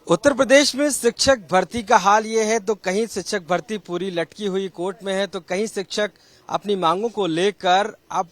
उत्तर प्रदेश में शिक्षक भर्ती का हाल ये है तो कहीं शिक्षक भर्ती पूरी लटकी हुई कोर्ट में है तो कहीं शिक्षक अपनी मांगों को लेकर अब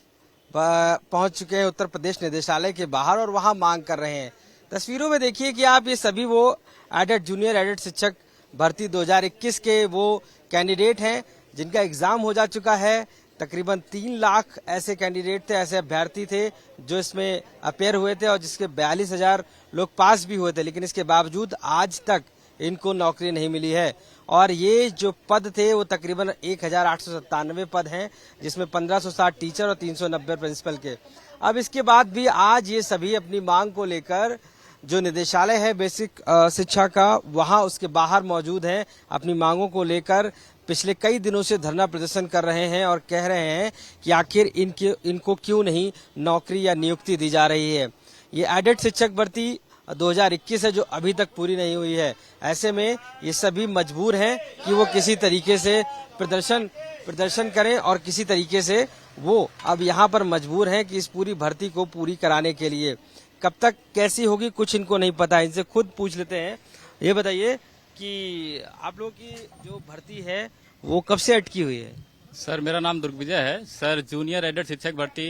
पहुंच चुके हैं उत्तर प्रदेश निदेशालय के बाहर और वहां मांग कर रहे हैं। तस्वीरों में देखिए कि आप ये सभी वो एडेड जूनियर एडेड शिक्षक भर्ती 2021 के वो कैंडिडेट हैं जिनका एग्जाम हो जा चुका है। तकरीबन 3 लाख ऐसे कैंडिडेट थे, ऐसे अभ्यर्थी थे जो इसमें अपेयर हुए थे और जिसके 42,000 लोग पास भी हुए थे, लेकिन इसके बावजूद आज तक इनको नौकरी नहीं मिली है। और ये जो पद थे वो तकरीबन 1,897 पद हैं, जिसमें 1560 टीचर और 390 प्रिंसिपल के। अब इसके बाद भी आज ये सभी अपनी मांग को लेकर जो निदेशालय है बेसिक शिक्षा का वहां उसके बाहर मौजूद हैं, अपनी मांगों को लेकर पिछले कई दिनों से धरना प्रदर्शन कर रहे हैं और कह रहे हैं कि आखिर इनको क्यों नहीं नौकरी या नियुक्ति दी जा रही है। ये एडेड शिक्षक भर्ती 2021 है जो अभी तक पूरी नहीं हुई है। ऐसे में ये सभी मजबूर हैं कि वो किसी तरीके से प्रदर्शन करें और किसी तरीके से वो अब यहाँ पर मजबूर हैं कि इस पूरी भर्ती को पूरी कराने के लिए। कब तक कैसी होगी कुछ इनको नहीं पता, इनसे खुद पूछ लेते हैं। ये बताइए कि आप लोगों की जो भर्ती है वो कब से अटकी हुई है? सर मेरा नाम दुर्गविजय है। सर जूनियर एडेड शिक्षक भर्ती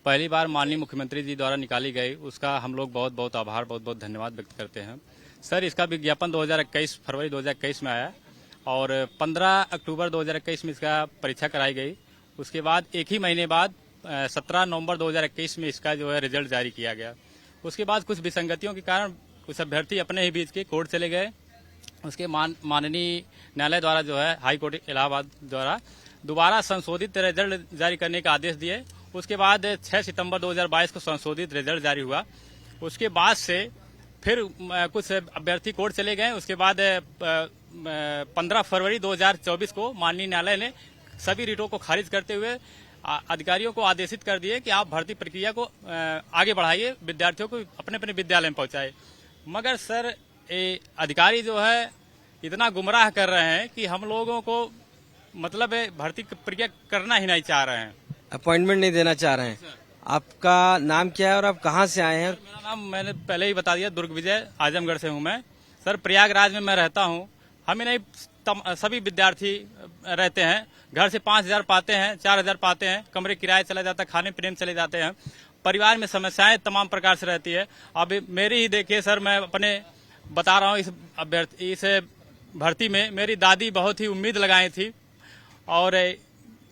पहली बार माननीय मुख्यमंत्री जी द्वारा निकाली गई, उसका हम लोग बहुत बहुत आभार बहुत बहुत धन्यवाद व्यक्त करते हैं। सर इसका विज्ञापन 2021 फरवरी 2021 में आया और 15 अक्टूबर 2021 में इसका परीक्षा कराई गई। उसके बाद एक ही महीने बाद 17 नवंबर 2021 में इसका जो है रिजल्ट जारी किया गया। उसके बाद कुछ विसंगतियों के कारण कुछ अभ्यर्थी अपने ही बीच के कोर्ट चले गए। उसके माननीय न्यायालय द्वारा जो है हाई कोर्ट इलाहाबाद द्वारा दोबारा संशोधित रिजल्ट जारी करने का आदेश दिए। उसके बाद 6 सितंबर 2022 को संशोधित रिजल्ट जारी हुआ। उसके बाद से फिर कुछ अभ्यर्थी कोर्ट चले गए। उसके बाद 15 फरवरी 2024 को माननीय न्यायालय ने सभी रिटों को खारिज करते हुए अधिकारियों को आदेशित कर दिए कि आप भर्ती प्रक्रिया को आगे बढ़ाइए, विद्यार्थियों को अपने अपने विद्यालय में पहुंचाए। मगर सर अधिकारी जो है इतना गुमराह कर रहे हैं कि हम लोगों को मतलब भर्ती प्रक्रिया करना ही नहीं चाह रहे हैं, अपॉइंटमेंट नहीं देना चाह रहे हैं। आपका नाम क्या है और आप कहाँ से आए हैं? मेरा नाम मैंने पहले ही बता दिया, दुर्गविजय, आजमगढ़ से हूँ मैं। सर प्रयागराज में मैं रहता हूँ। हम ही नहीं सभी विद्यार्थी रहते हैं। घर से 5,000 पाते हैं, 4,000 पाते हैं, कमरे किराए चला जाता है, खाने पीने में चले जाते हैं। परिवार में समस्याएं तमाम प्रकार से रहती है। अब मेरी ही देखिए सर, मैं अपने बता रहा हूँ, इस भर्ती में मेरी दादी बहुत ही उम्मीद लगाई थी और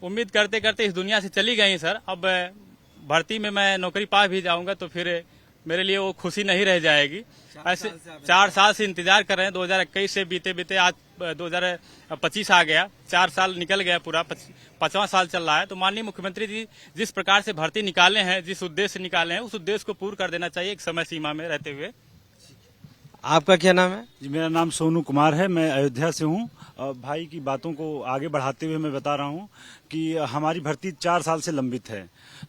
उम्मीद करते करते इस दुनिया से चली गई सर। अब भर्ती में मैं नौकरी पा भी जाऊंगा तो फिर मेरे लिए वो खुशी नहीं रह जाएगी। ऐसे 4 साल से इंतजार कर रहे हैं। 2021 से बीते बीते आज 2025 आ गया, 4 साल निकल गया, पूरा 5वां साल चल रहा है। तो माननीय मुख्यमंत्री जी जिस प्रकार से भर्ती निकाले हैं, जिस उद्देश्य से निकाले हैं, उस उद्देश्य को पूर्ण कर देना चाहिए एक समय सीमा में रहते हुए। आपका क्या नाम है? जी मेरा नाम सोनू कुमार है, मैं अयोध्या से हूँ। भाई की बातों को आगे बढ़ाते हुए मैं बता रहा हूँ कि हमारी भर्ती 4 साल से लंबित है।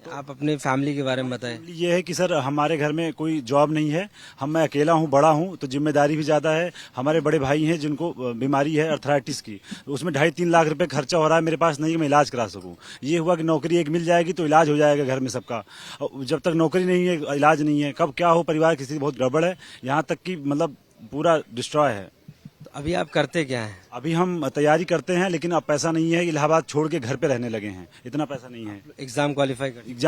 तो आप अपनी फैमिली के बारे में बताएं। ये है कि सर हमारे घर में कोई जॉब नहीं है, मैं अकेला हूँ, बड़ा हूँ, तो जिम्मेदारी भी ज्यादा है। हमारे बड़े भाई हैं जिनको बीमारी है अर्थराइटिस की, उसमें 2.5-3 लाख रुपए खर्चा हो रहा है, मेरे पास नहीं है मैं इलाज करा सकूँ। ये हुआ कि नौकरी एक मिल जाएगी तो इलाज हो जाएगा घर में सबका। जब तक नौकरी नहीं है, इलाज नहीं है, कब क्या हो, परिवार की स्थिति बहुत गड़बड़ है, यहाँ तक कि मतलब पूरा डिस्ट्रॉय है। तो अभी आप करते क्या हैं? अभी हम तैयारी करते हैं, लेकिन अब पैसा नहीं है, इलाहाबाद छोड़ के घर पे रहने लगे हैं, इतना पैसा नहीं है। एग्जाम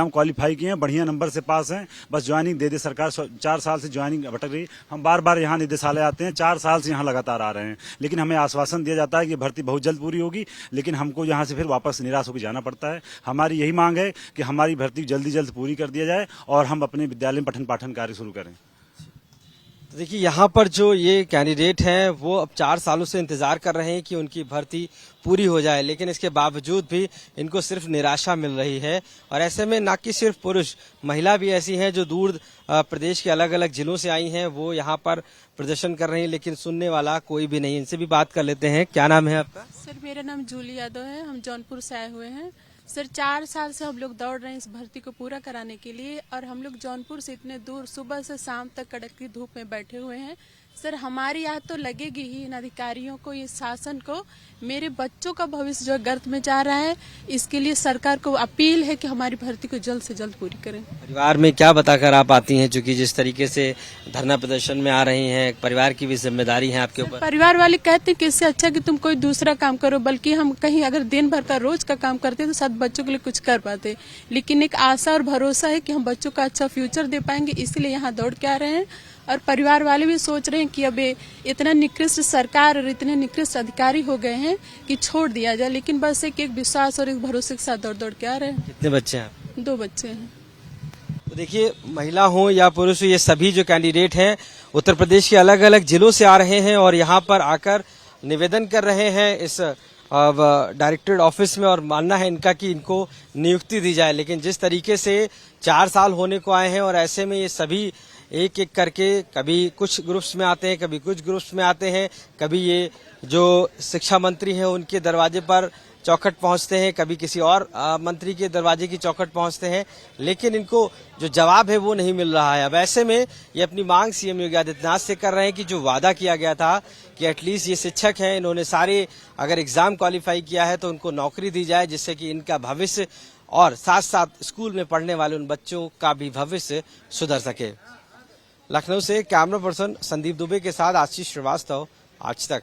क्वालिफाई किए हैं, बढ़िया नंबर से पास हैं, बस ज्वाइनिंग दे दे सरकार। 4 साल से ज्वाइनिंग भटक रही। हम बार बार यहाँ निदेशालय आते हैं, 4 साल से यहाँ लगातार आ रहे हैं, लेकिन हमें आश्वासन दिया जाता है कि भर्ती बहुत जल्द पूरी होगी, लेकिन हमको यहाँ से फिर वापस निराश होकर जाना पड़ता है। हमारी यही मांग है कि हमारी भर्ती जल्द पूरी कर दिया जाए और हम अपने विद्यालय में पठन पाठन कार्य शुरू करें। तो देखिए यहाँ पर जो ये कैंडिडेट हैं वो अब 4 सालों से इंतजार कर रहे हैं कि उनकी भर्ती पूरी हो जाए, लेकिन इसके बावजूद भी इनको सिर्फ निराशा मिल रही है। और ऐसे में न कि सिर्फ पुरुष, महिला भी ऐसी हैं जो दूर प्रदेश के अलग अलग जिलों से आई हैं, वो यहाँ पर प्रदर्शन कर रही हैं, लेकिन सुनने वाला कोई भी नहीं। इनसे भी बात कर लेते हैं। क्या नाम है आपका? सर मेरा नाम जूली यादव है, हम जौनपुर से आए हुए हैं। सर 4 साल से हम लोग दौड़ रहे हैं इस भर्ती को पूरा कराने के लिए, और हम लोग जौनपुर से इतने दूर सुबह से शाम तक कड़कती धूप में बैठे हुए हैं। सर हमारी याद तो लगेगी ही इन अधिकारियों को, इस शासन को। मेरे बच्चों का भविष्य जो गर्त में जा रहा है, इसके लिए सरकार को अपील है कि हमारी भर्ती को जल्द से जल्द पूरी करें। परिवार में क्या बताकर आप आती हैं, चूंकि जिस तरीके से धरना प्रदर्शन में आ रही हैं, परिवार की भी जिम्मेदारी है आपके ऊपर। परिवार वाले कहते हैं कि इससे अच्छा कि तुम कोई दूसरा काम करो, बल्कि हम कहीं अगर दिन भर का रोज का काम करते तो शायद बच्चों के लिए कुछ कर पाते। लेकिन एक आशा और भरोसा है कि हम बच्चों का अच्छा फ्यूचर दे पाएंगे, इसलिए यहाँ दौड़ के आ रहे हैं। और परिवार वाले भी सोच रहे हैं कि अब इतना निकृष्ट सरकार और इतने निकृष्ट अधिकारी हो गए हैं कि छोड़ दिया जाए, लेकिन बस एक विश्वास और एक भरोसे के साथ दौड़ दौड़ के आ रहे हैं। कितने बच्चे हैं आप? 2 बच्चे हैं। तो देखिए, महिला हो या पुरुष हो, ये सभी जो कैंडिडेट हैं उत्तर प्रदेश के अलग अलग जिलों से आ रहे हैं और यहाँ पर आकर निवेदन कर रहे हैं इस डायरेक्टरेट ऑफिस में, और मानना है इनका कि इनको नियुक्ति दी जाए। लेकिन जिस तरीके से 4 साल होने को आए हैं और ऐसे में ये सभी एक एक करके कभी कुछ ग्रुप्स में आते हैं, कभी कुछ ग्रुप्स में आते हैं, कभी ये जो शिक्षा मंत्री हैं उनके दरवाजे पर चौखट पहुंचते हैं, कभी किसी और मंत्री के दरवाजे की चौखट पहुंचते हैं, लेकिन इनको जो जवाब है वो नहीं मिल रहा है। अब ऐसे में ये अपनी मांग सीएम योगी आदित्यनाथ से कर रहे हैं कि जो वादा किया गया था कि एटलीस्ट ये शिक्षक हैं, इन्होंने सारे अगर एग्जाम क्वालिफाई किया है तो उनको नौकरी दी जाए, जिससे कि इनका भविष्य और साथ साथ स्कूल में पढ़ने वाले उन बच्चों का भी भविष्य सुधर सके। लखनऊ से कैमरा पर्सन संदीप दुबे के साथ आशीष श्रीवास्तव, आज तक।